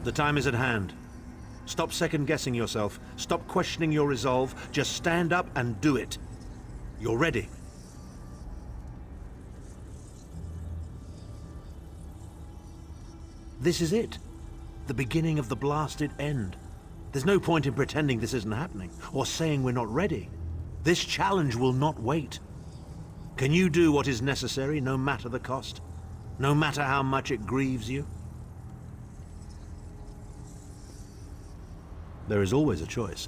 The time is at hand. Stop second-guessing yourself. Stop questioning your resolve. Just stand up and do it. You're ready. This is it. The beginning of the blasted end. There's no point in pretending this isn't happening, or saying we're not ready. This challenge will not wait. Can you do what is necessary, no matter the cost? No matter how much it grieves you? There is always a choice,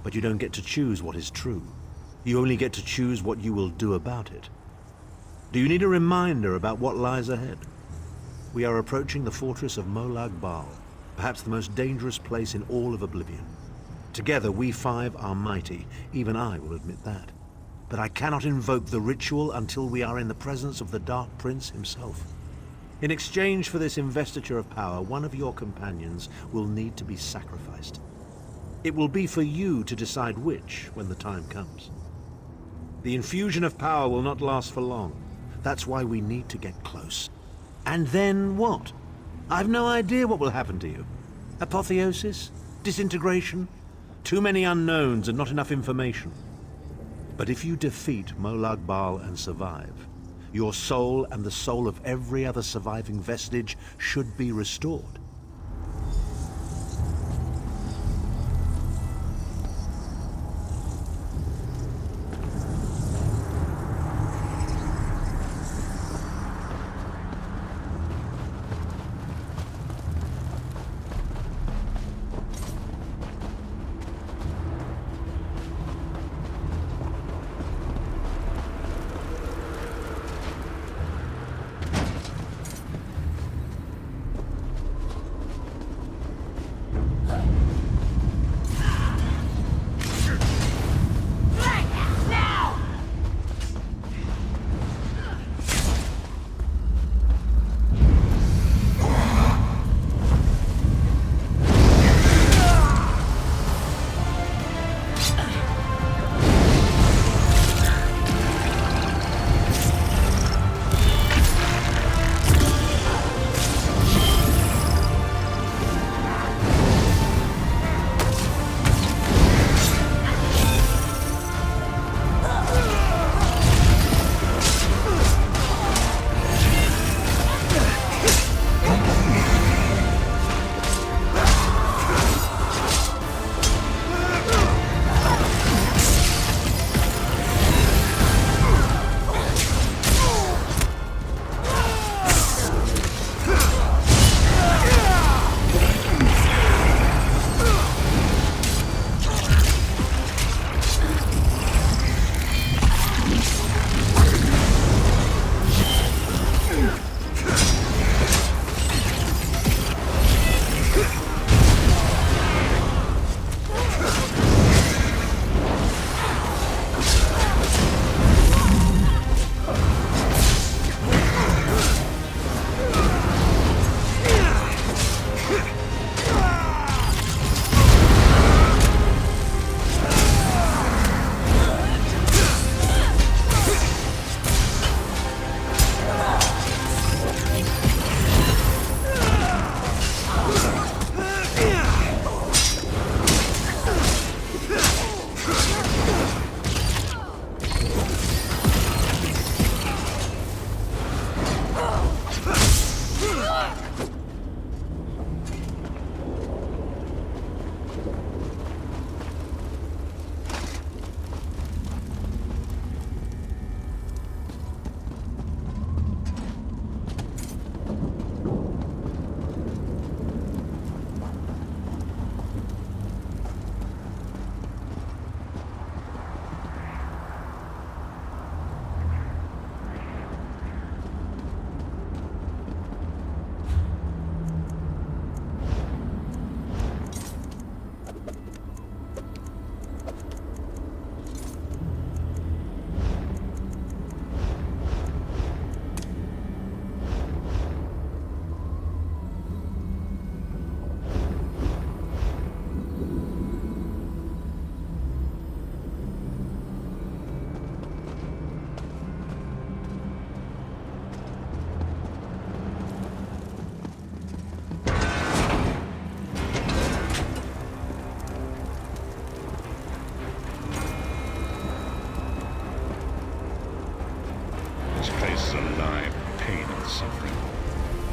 but you don't get to choose what is true. You only get to choose what you will do about it. Do you need a reminder about what lies ahead? We are approaching the fortress of Molag, perhaps the most dangerous place in all of Oblivion. Together, we five are mighty. Even I will admit that. But I cannot invoke the ritual until we are in the presence of the Dark Prince himself. In exchange for this investiture of power, one of your companions will need to be sacrificed. It will be for you to decide which, when the time comes. The infusion of power will not last for long. That's why we need to get close. And then what? I've no idea what will happen to you. Apotheosis? Disintegration? Too many unknowns and not enough information. But if you defeat Molag Bal and survive, your soul and the soul of every other surviving vestige should be restored.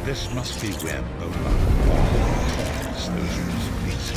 This must be where Molag calls those roots beasts.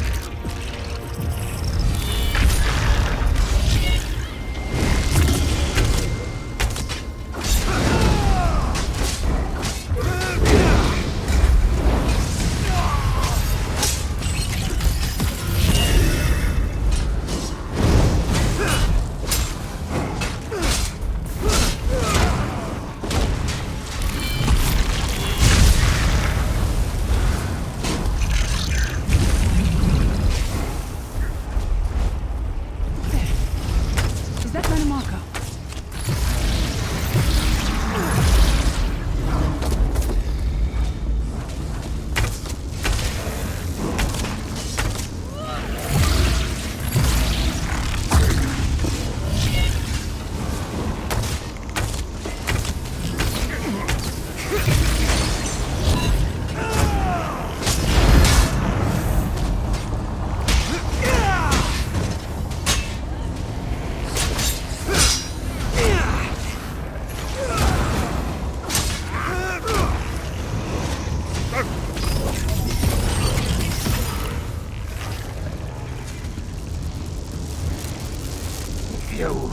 You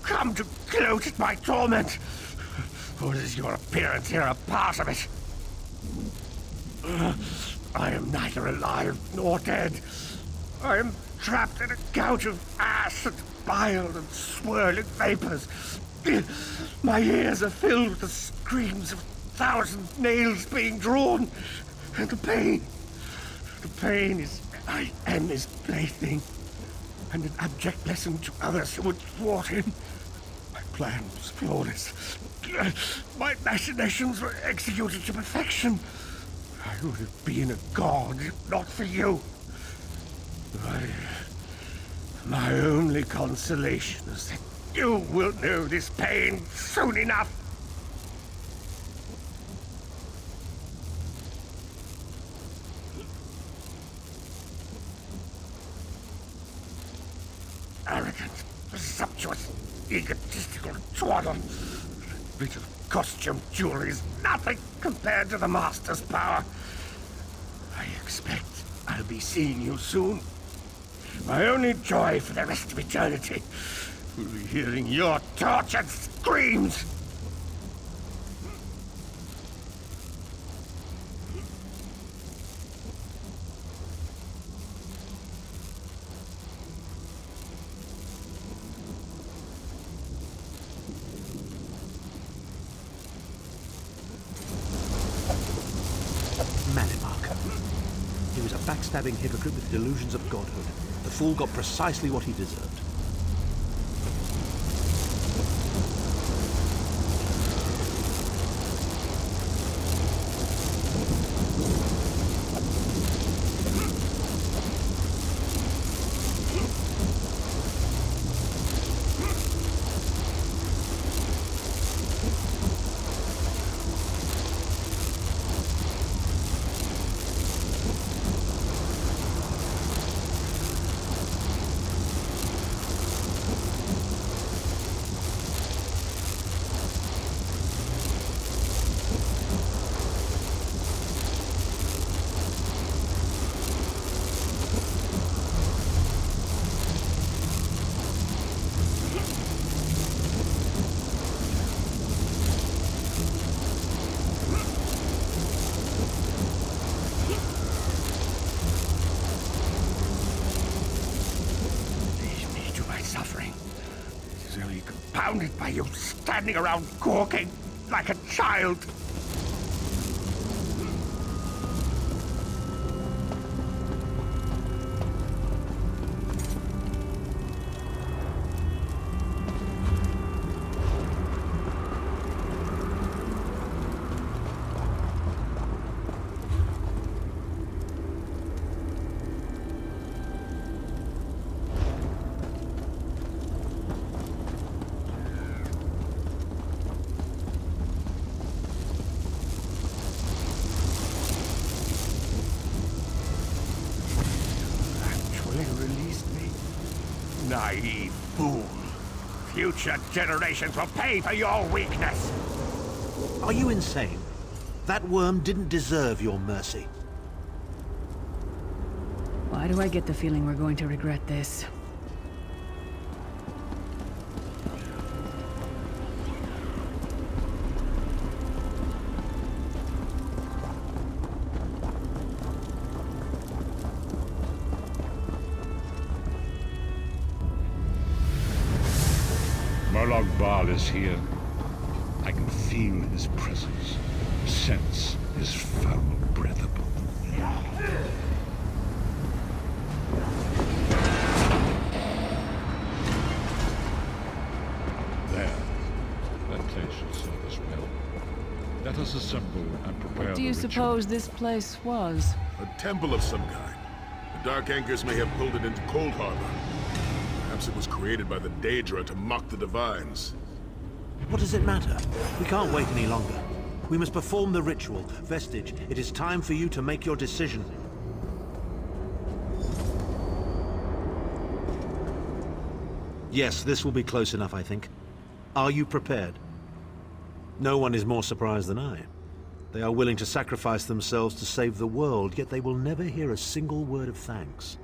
come to gloat at my torment, or is your appearance here a part of it? I am neither alive nor dead. I am trapped in a gouge of ash and bile and swirling vapors. My ears are filled with the screams of 1,000 nails being drawn, and the pain is my endless plaything, and an abject lesson to others who would thwart him. My plan was flawless. My machinations were executed to perfection. I would have been a god if not for you. My only consolation is that you will know this pain soon enough. Arrogant, presumptuous, egotistical twaddle. That bit of costume jewelry is nothing compared to the Master's power. I expect I'll be seeing you soon. My only joy for the rest of eternity will be hearing your tortured screams. He was a backstabbing hypocrite with delusions of godhood. The fool got precisely what he deserved. Compounded by you standing around gawking like a child. Naive fool. Future generations will pay for your weakness. Are you insane? That worm didn't deserve your mercy. Why do I get the feeling we're going to regret this? Molag is here. I can feel his presence, sense his foul breath upon me. There. That place should serve us well. Let us assemble and prepare What do you the ritual. suppose this place was? A temple of some kind. The Dark Anchors may have pulled it into Cold Harbor. Perhaps it was created by the Daedra to mock the Divines. What does it matter? We can't wait any longer. We must perform the ritual. Vestige, it is time for you to make your decision. Yes, this will be close enough, I think. Are you prepared? No one is more surprised than I. They are willing to sacrifice themselves to save the world, yet they will never hear a single word of thanks.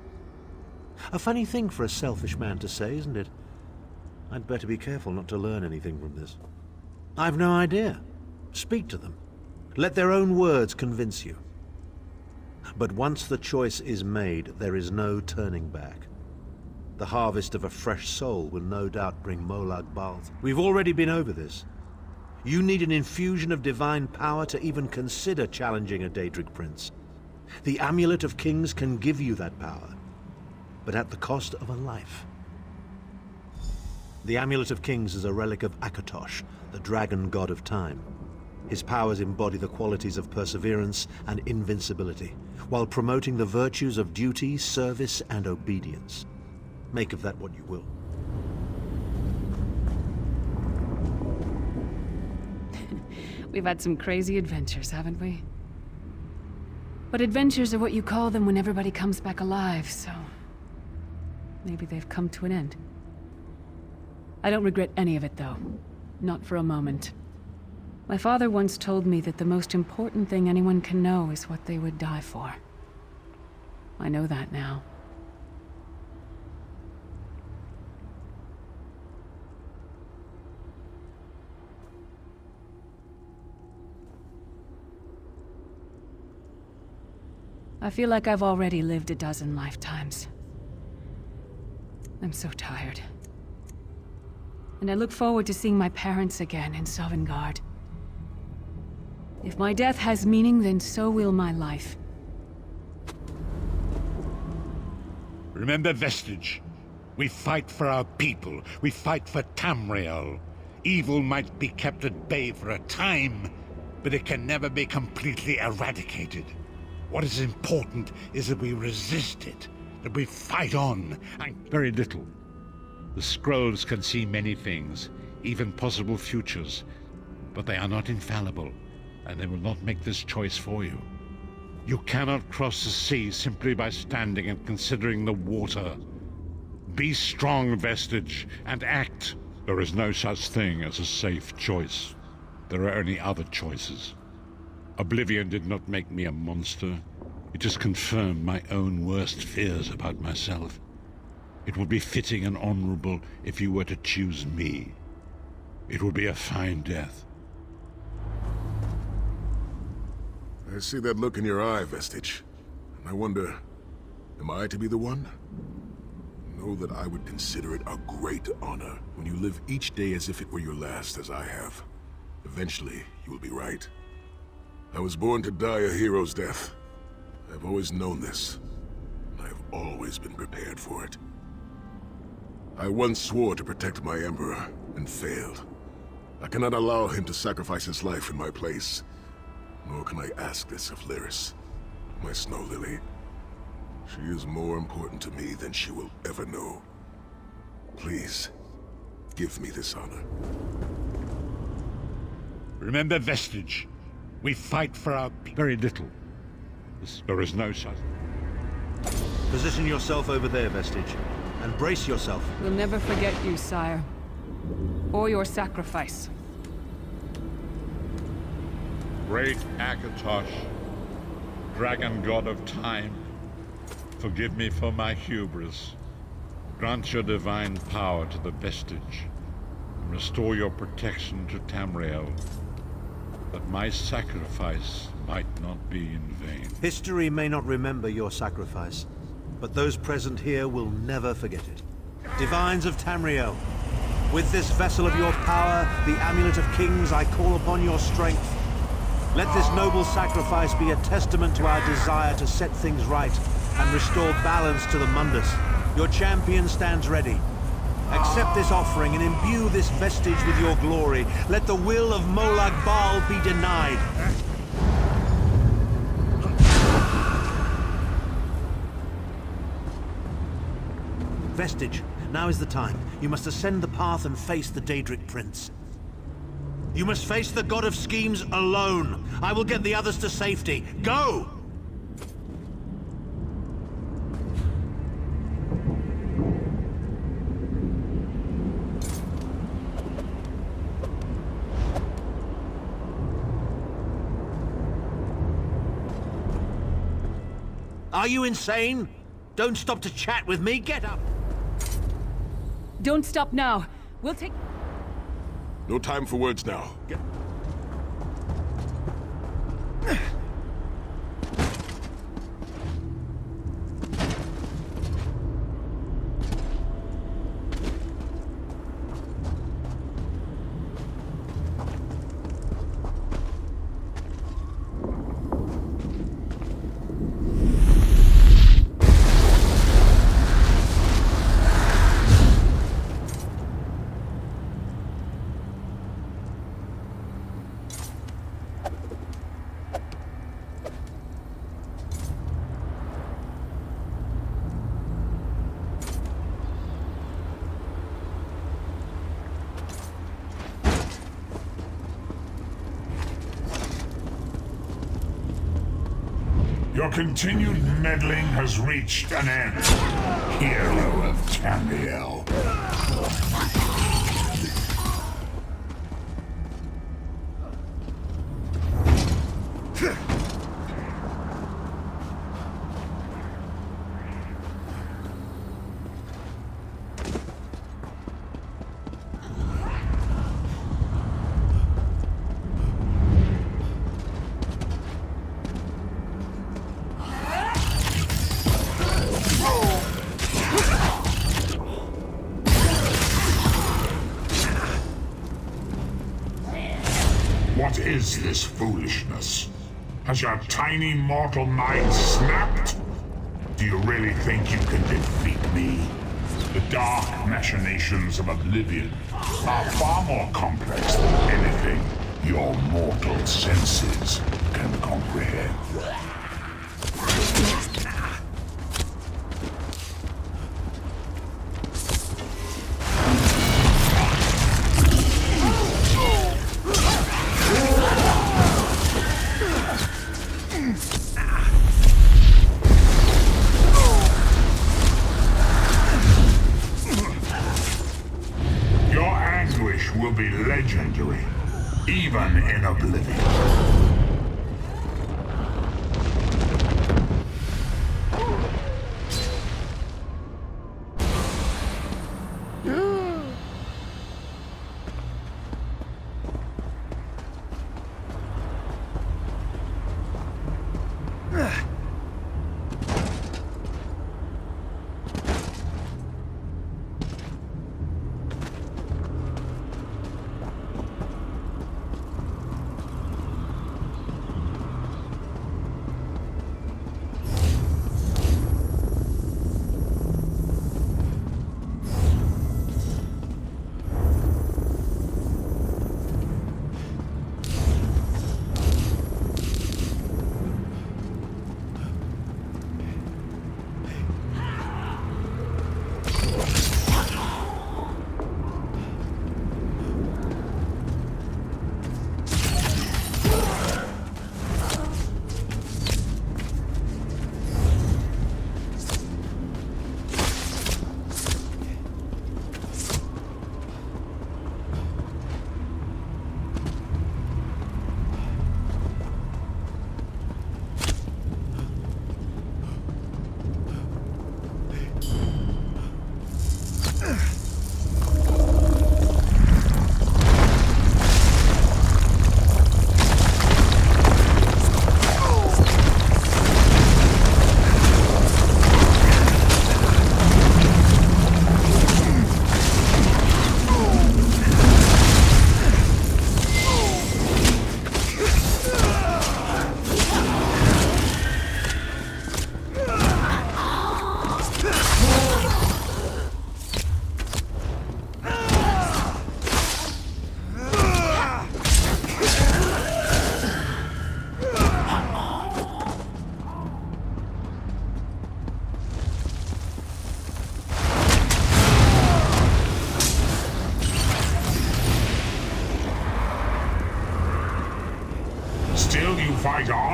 A funny thing for a selfish man to say, isn't it? I'd better be careful not to learn anything from this. I've no idea. Speak to them. Let their own words convince you. But once the choice is made, there is no turning back. The harvest of a fresh soul will no doubt bring Molag Bal. We've already been over this. You need an infusion of divine power to even consider challenging a Daedric prince. The Amulet of Kings can give you that power, but at the cost of a life. The Amulet of Kings is a relic of Akatosh, the dragon god of time. His powers embody the qualities of perseverance and invincibility, while promoting the virtues of duty, service, and obedience. Make of that what you will. We've had some crazy adventures, haven't we? But adventures are what you call them when everybody comes back alive, so... maybe they've come to an end. I don't regret any of it, though. Not for a moment. My father once told me that the most important thing anyone can know is what they would die for. I know that now. I feel like I've already lived a dozen lifetimes. I'm so tired. And I look forward to seeing my parents again in Sovngarde. If my death has meaning, then so will my life. Remember, Vestige. We fight for our people. We fight for Tamriel. Evil might be kept at bay for a time, but it can never be completely eradicated. What is important is that we resist it, that we fight on, and very little. The scrolls can see many things, even possible futures, but they are not infallible, and they will not make this choice for you. You cannot cross the sea simply by standing and considering the water. Be strong, Vestige, and act. There is no such thing as a safe choice. There are only other choices. Oblivion did not make me a monster. It just confirmed my own worst fears about myself. It would be fitting and honorable if you were to choose me. It would be a fine death. I see that look in your eye, Vestige. And I wonder, am I to be the one? Know that I would consider it a great honor when you live each day as if it were your last, as I have. Eventually, you will be right. I was born to die a hero's death. I've always known this. And I've always been prepared for it. I once swore to protect my Emperor, and failed. I cannot allow him to sacrifice his life in my place. Nor can I ask this of Lyris, my snow lily. She is more important to me than she will ever know. Please, give me this honor. Remember, Vestige. We fight for our very little. There is no such. Position yourself over there, Vestige, and brace yourself. We'll never forget you, sire. Or your sacrifice. Great Akatosh, dragon god of time, forgive me for my hubris. Grant your divine power to the vestige, and restore your protection to Tamriel, that my sacrifice might not be in vain. History may not remember your sacrifice, but those present here will never forget it. Divines of Tamriel, with this vessel of your power, the Amulet of Kings, I call upon your strength. Let this noble sacrifice be a testament to our desire to set things right and restore balance to the Mundus. Your champion stands ready. Accept this offering and imbue this vestige with your glory. Let the will of Molag Bal be denied. Vestige, now is the time. You must ascend the path and face the Daedric Prince. You must face the God of Schemes alone. I will get the others to safety. Go! Are you insane? Don't stop to chat with me. Get up! Don't stop now. We'll take... No time for words now. Get... Your continued meddling has reached an end, hero of Tamriel. What is this foolishness? Has your tiny mortal mind snapped? Do you really think you can defeat me? The dark machinations of Oblivion are far more complex than anything your mortal senses can comprehend. Will be legendary, even in Oblivion.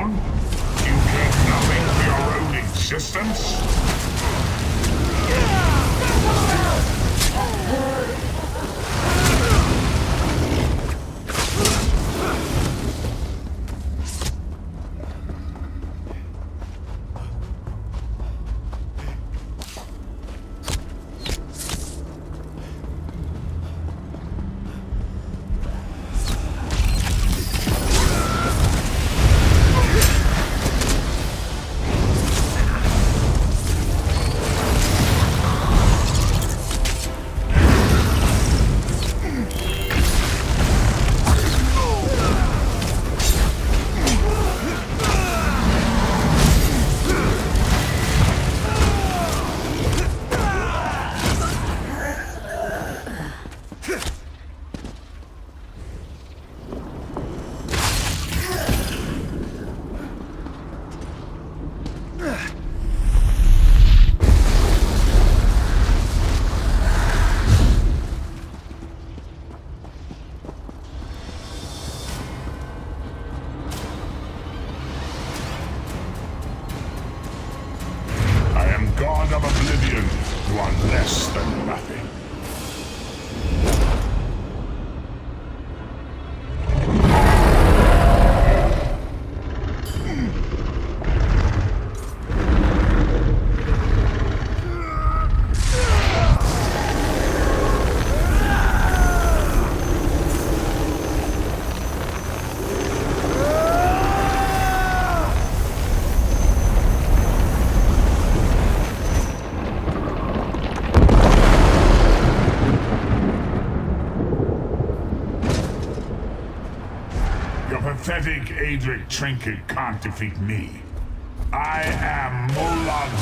down? You care nothing for your own existence? God of Oblivion, you are less than nothing. Pathetic Adric trinket can't defeat me. I am Molag,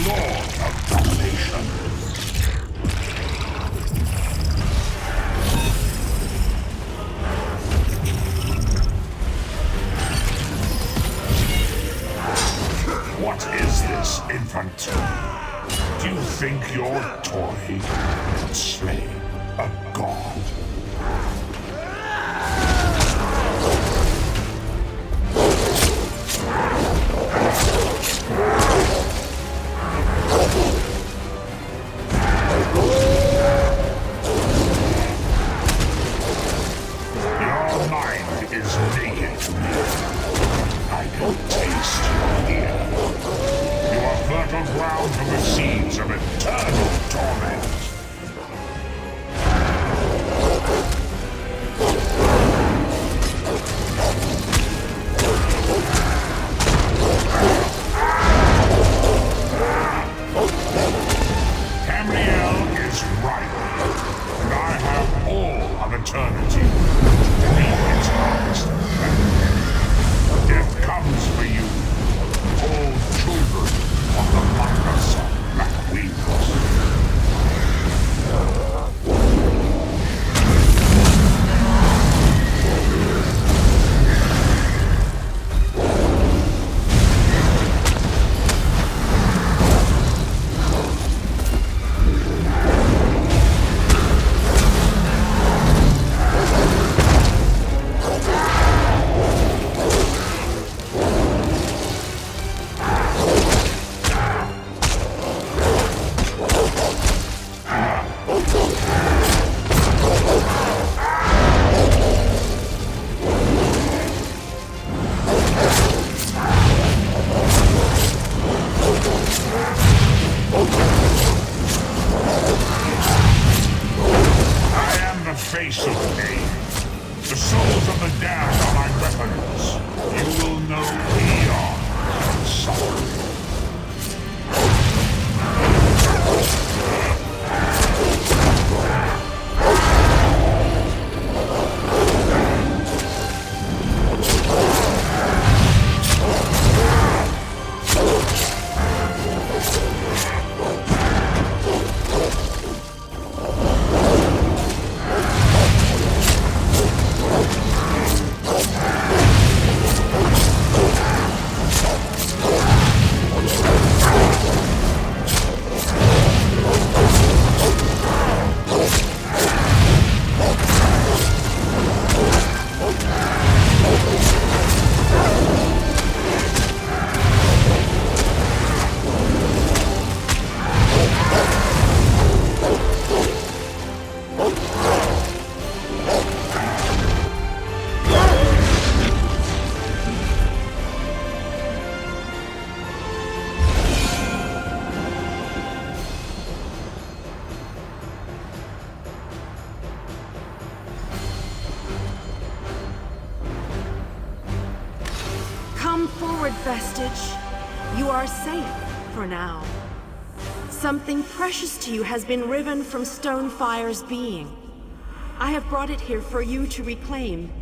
Lord of Domination. What is this, infant? Do you think your toy can slay a god? Your mind is naked to me. I can taste you here. You are fertile ground for the seeds of eternal torment. Eternity. Reap its harvest. Death comes for you, all children of the Marcus of Black Wings. Face of pain. The souls of the damned are my weapons. You will know eon of suffering. forward, Vestige. You are safe for now. Something precious to you has been riven from Stonefire's being. I have brought it here for you to reclaim.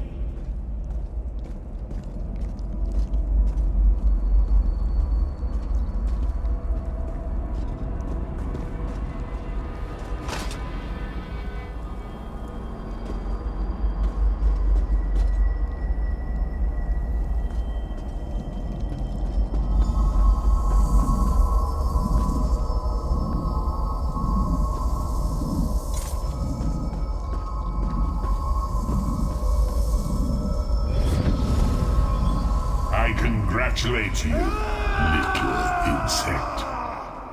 Congratulate you, little insect.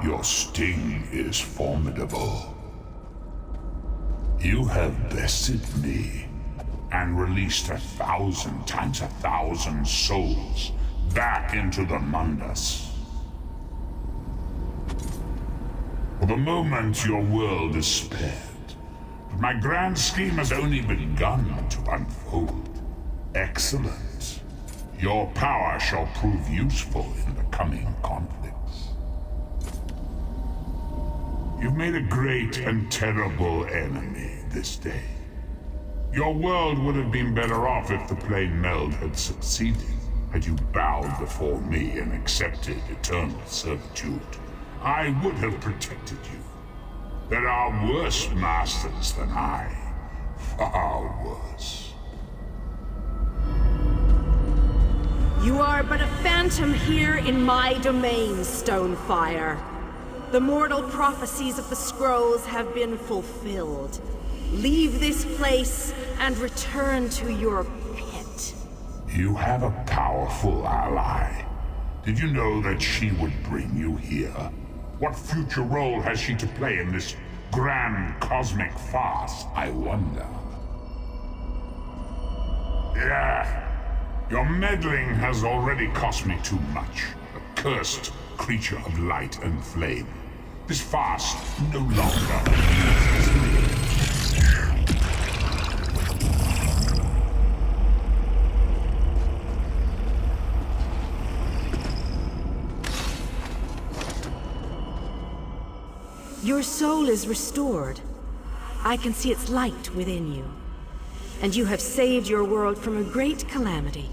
Your sting is formidable. You have bested me and released 1,000 times 1,000 souls back into the Mundus. For the moment, your world is spared, but my grand scheme has only begun to unfold. Excellent. Your power shall prove useful in the coming conflicts. You've made a great and terrible enemy this day. Your world would have been better off if the plane meld had succeeded, had you bowed before me and accepted eternal servitude. I would have protected you. There are worse masters than I. Far worse. You are but a phantom here in my domain, Stonefire. The mortal prophecies of the scrolls have been fulfilled. Leave this place and return to your pit. You have a powerful ally. Did you know that she would bring you here? What future role has she to play in this grand cosmic farce, I wonder? Yeah. Your meddling has already cost me too much. A cursed creature of light and flame. This farce no longer amuses me. Your soul is restored. I can see its light within you. And you have saved your world from a great calamity.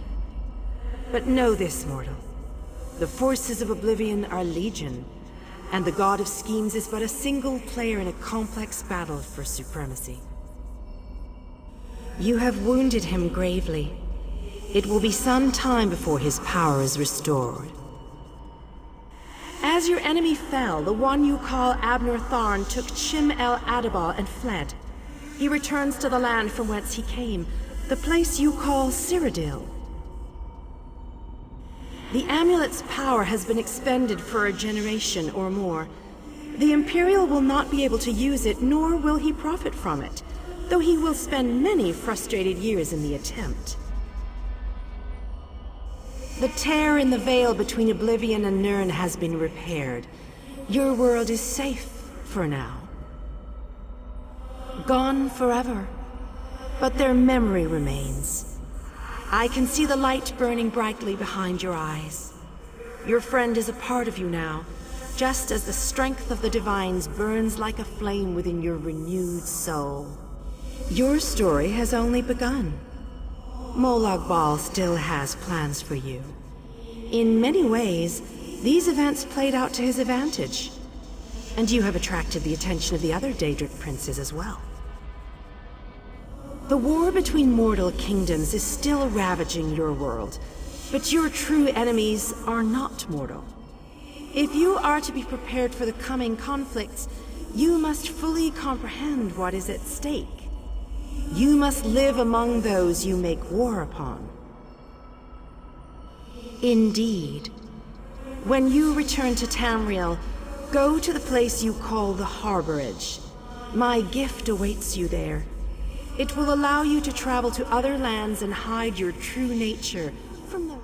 But know this, mortal. The forces of Oblivion are legion, and the God of Schemes is but a single player in a complex battle for supremacy. You have wounded him gravely. It will be some time before his power is restored. As your enemy fell, the one you call Abner Tharn took Chim El Adabah and fled. He returns to the land from whence he came, the place you call Cyrodiil. The amulet's power has been expended for a generation or more. The Imperial will not be able to use it, nor will he profit from it, though he will spend many frustrated years in the attempt. The tear in the veil between Oblivion and Nirn has been repaired. Your world is safe for now. Gone forever, but their memory remains. I can see the light burning brightly behind your eyes. Your friend is a part of you now, just as the strength of the Divines burns like a flame within your renewed soul. Your story has only begun. Molag Bal still has plans for you. In many ways, these events played out to his advantage. And you have attracted the attention of the other Daedric princes as well. The war between mortal kingdoms is still ravaging your world, but your true enemies are not mortal. If you are to be prepared for the coming conflicts, you must fully comprehend what is at stake. You must live among those you make war upon. Indeed. When you return to Tamriel, go to the place you call the Harborage. My gift awaits you there. It will allow you to travel to other lands and hide your true nature from the...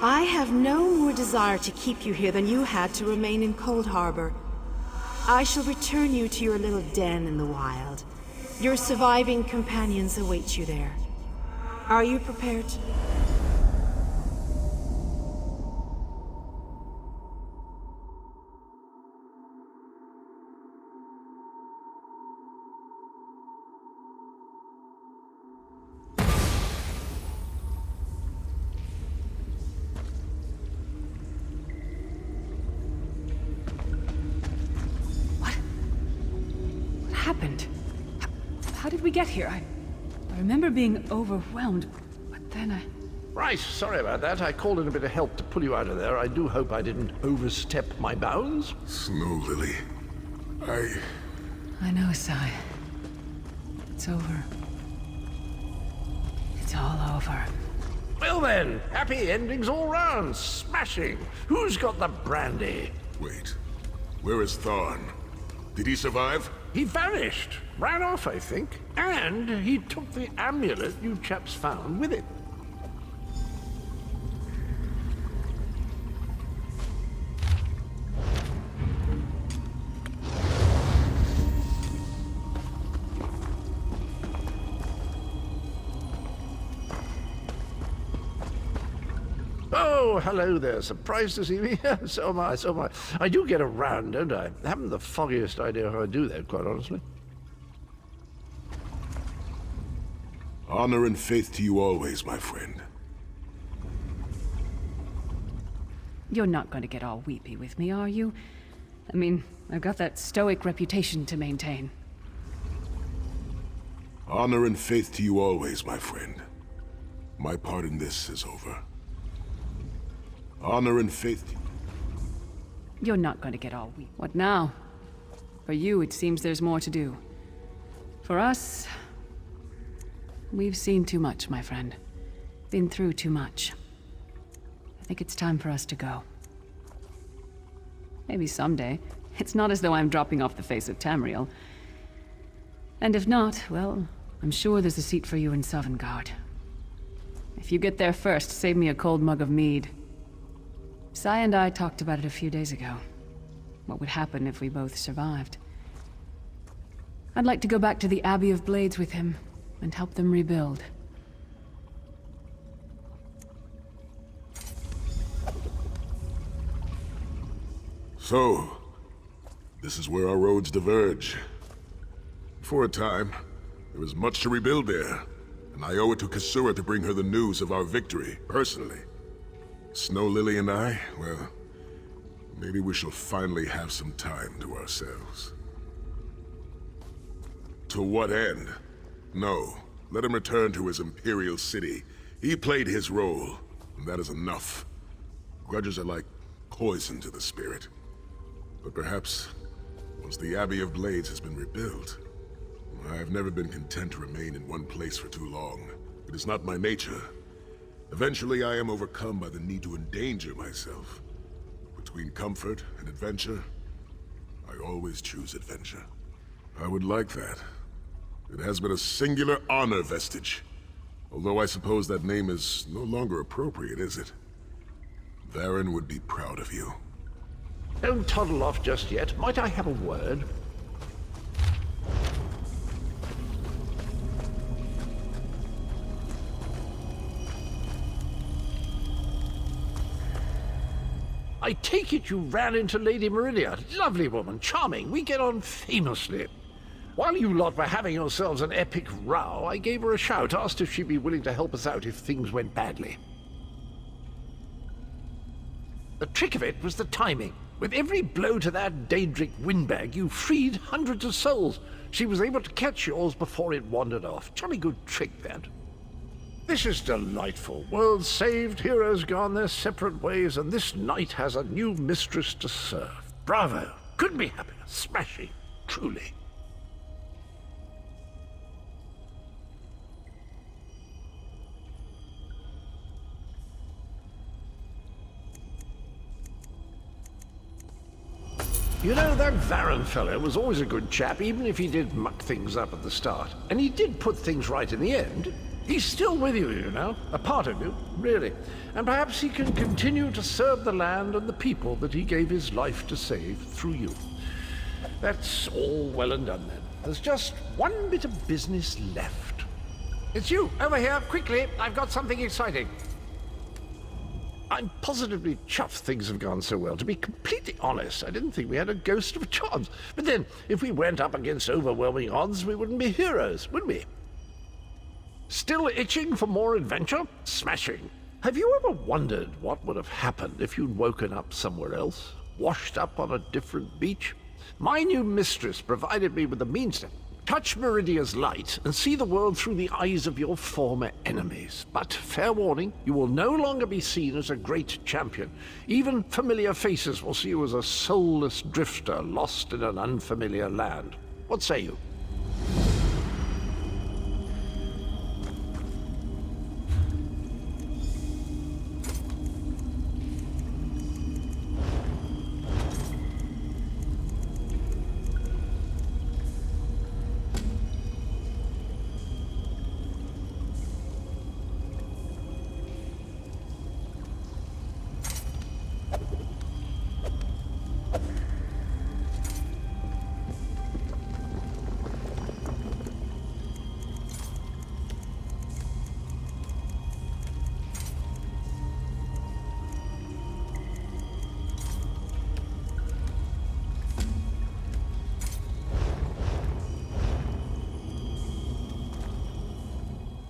I have no more desire to keep you here than you had to remain in Cold Harbor. I shall return you to your little den in the wild. Your surviving companions await you there. Are you prepared? happened? How did we get here? I remember being overwhelmed, but then I... Right, sorry about that. I called in a bit of help to pull you out of there. I do hope I didn't overstep my bounds. Snow Lily. I know, Sai. It's over. It's all over. Well then, happy endings all round. Smashing. Who's got the brandy? Wait. Where is Tharn? Did he survive? He vanished. Ran off, I think. And he took the amulet you chaps found with him. Oh, hello there. Surprised to see me? So am I, so am I. I do get around, don't I? Haven't the foggiest idea how I do that, quite honestly. Honor and faith to you always, my friend. You're not going to get all weepy with me, are you? I mean, I've got that stoic reputation to maintain. Honor and faith to you always, my friend. My part in this is over. Honor and faith. You're not going to get all weak. What now? For you, it seems there's more to do. For us, we've seen too much, my friend. Been through too much. I think it's time for us to go. Maybe someday. It's not as though I'm dropping off the face of Tamriel. And if not, well, I'm sure there's a seat for you in Sovngarde. If you get there first, save me a cold mug of mead. Sai and I talked about it a few days ago. What would happen if we both survived? I'd like to go back to the Abbey of Blades with him and help them rebuild. So, this is where our roads diverge. For a time, there was much to rebuild there, and I owe it to Kasura to bring her the news of our victory, personally. Snow Lily and I, well, maybe we shall finally have some time to ourselves. To what end? No, let him return to his Imperial city. He played his role, and that is enough. Grudges are like poison to the spirit. But perhaps, once the Abbey of Blades has been rebuilt, I have never been content to remain in one place for too long. It is not my nature. Eventually, I am overcome by the need to endanger myself. Between comfort and adventure, I always choose adventure. I would like that. It has been a singular honor, Vestige. Although I suppose that name is no longer appropriate, is it? Varen would be proud of you. Don't toddle off just yet. Might I have a word? I take it you ran into Lady Meridia. Lovely woman, charming. We get on famously. While you lot were having yourselves an epic row, I gave her a shout, asked if she'd be willing to help us out if things went badly. The trick of it was the timing. With every blow to that Daedric windbag, you freed hundreds of souls. She was able to catch yours before it wandered off. Jolly good trick, that. This is delightful. Worlds saved, heroes gone their separate ways, and this knight has a new mistress to serve. Bravo! Couldn't be happier. Smashing. Truly. You know, that Varen fellow was always a good chap, even if he did muck things up at the start. And he did put things right in the end. He's still with you, you know. A part of you, really. And perhaps he can continue to serve the land and the people that he gave his life to save through you. That's all well and done, then. There's just one bit of business left. It's you, over here, quickly. I've got something exciting. I'm positively chuffed things have gone so well. To be completely honest, I didn't think we had a ghost of a chance. But then, if we went up against overwhelming odds, we wouldn't be heroes, would we? Still itching for more adventure? Smashing. Have you ever wondered what would have happened if you'd woken up somewhere else? Washed up on a different beach? My new mistress provided me with the means to... Touch Meridia's light and see the world through the eyes of your former enemies. But fair warning, you will no longer be seen as a great champion. Even familiar faces will see you as a soulless drifter lost in an unfamiliar land. What say you?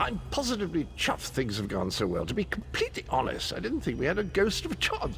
I'm positively chuffed things have gone so well. To be completely honest, I didn't think we had a ghost of a chance.